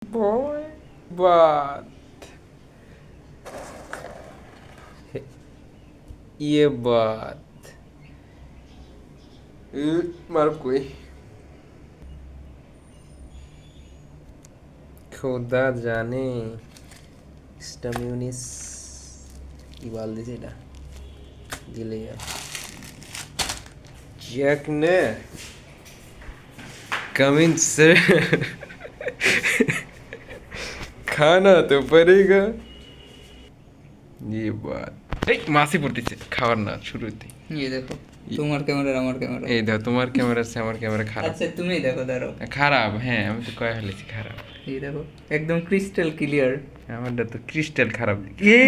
boy, but ये बात मारो कोई খোদা জানে স্টামিউনিস ইবাল দিছে এটা দিলে জ্যাক ने कमिंग सर खाना तो पड़ेगा ये बात এই মাসি পড়তেছে খাবার না শুরুতে ये देखो তোমার ক্যামেরা আমার ক্যামেরা এই দেখো তোমার ক্যামেরা সে আমার ক্যামেরা খারাপ আচ্ছা তুমি দেখো দাঁড়াও খারাপ হ্যাঁ আমি তো কয়ে ফেলেছি খারাপ এই দেখো একদম ক্রিস্টাল ক্লিয়ার আমারটা তো ক্রিস্টাল খারাপ এ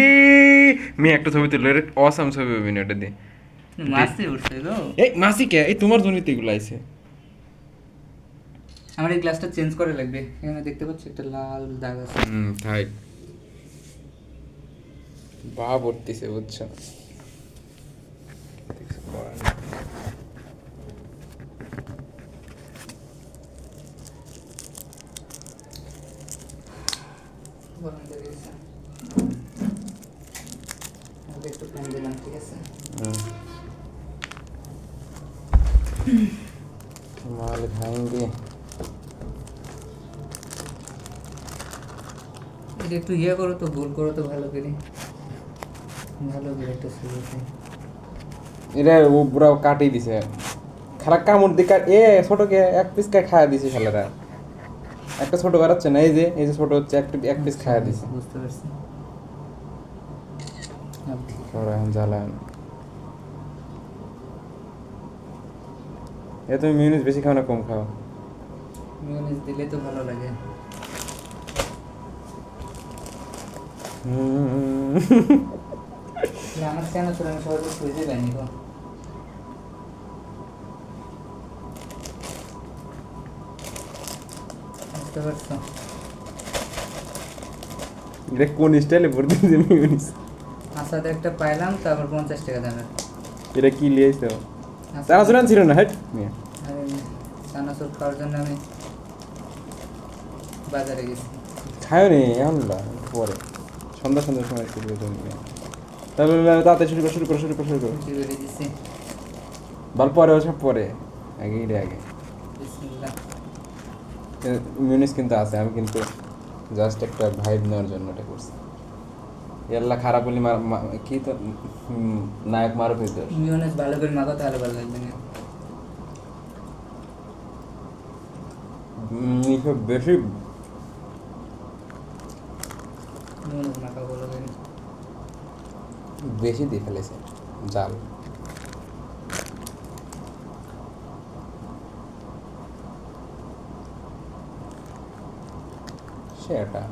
মেয়ে একটা ছবি তুললো অসাম ছবি অভিনয়টা দিয়ে মাসি উঠছে গো এই মাসি কে এই তোমার জন্যই তো এগুলো আইছে আমার এই গ্লাসটা চেঞ্জ করে লাগবে এখানে দেখতে পাচ্ছ একটা লাল দাগ আছে থাক বা পড়তেছে বুঝছো গরম লেগে গেছে আমি একটু ফ্যান দিলাম ঠিক আছে माल खाएंगे এটা একটু ইয়ে করো তো গোল করো তো ভালো করে ভালো করে একটা শুরুতে এটা ও পুরো কাটি দিছে খারাপ কামড় দিয়ে এ ছোটকে এক পিস খাওয়া দিছে শালারা একটা ছোট করাচ্ছে না এই যে ছোট হচ্ছে এক পিস খাওয়া দিছে বুঝতে পারছি ওরা এখন জ্বালান এ তুমি মিউনিস বেশি খাও না কম খাও মিউনিস দিলে তো ভালো লাগে আমার কেন ছিল আমি সবাই খুঁজে পাইনি গো বুঝতে পারছো এটা কোন স্টাইলে পড়তে দিছে মিউনিস আসাতে একটা পাইলাম তারপর 50 টাকা দামের এটা কি লিয়েছো তারা জানান ছিল না হাট মিয়া আরে চানাচুর খাওয়ার জন্য আমি বাজারে গেছি খায়ও নি এখন না পরে সন্ধ্যার সময় করবে তুমি তাহলে তাতে শুরু করো খুশি করে দিছি বল পরে ওসব পরে আগে এটা আগে বিসমিল্লাহ মিউনিস কিন্তু আছে আমি কিন্তু জাস্ট একটা ভাইব নেওয়ার জন্য এটা করছি এল্লা খারাপ বলি কি তো নায়ক মারো ভিতর মিউনিস ভালো করে মাখো তাহলে ভালো লাগবে না বেশি মিউনিস মাখা ভালো করে বেশি দিয়ে ফেলেছে জাল সেটা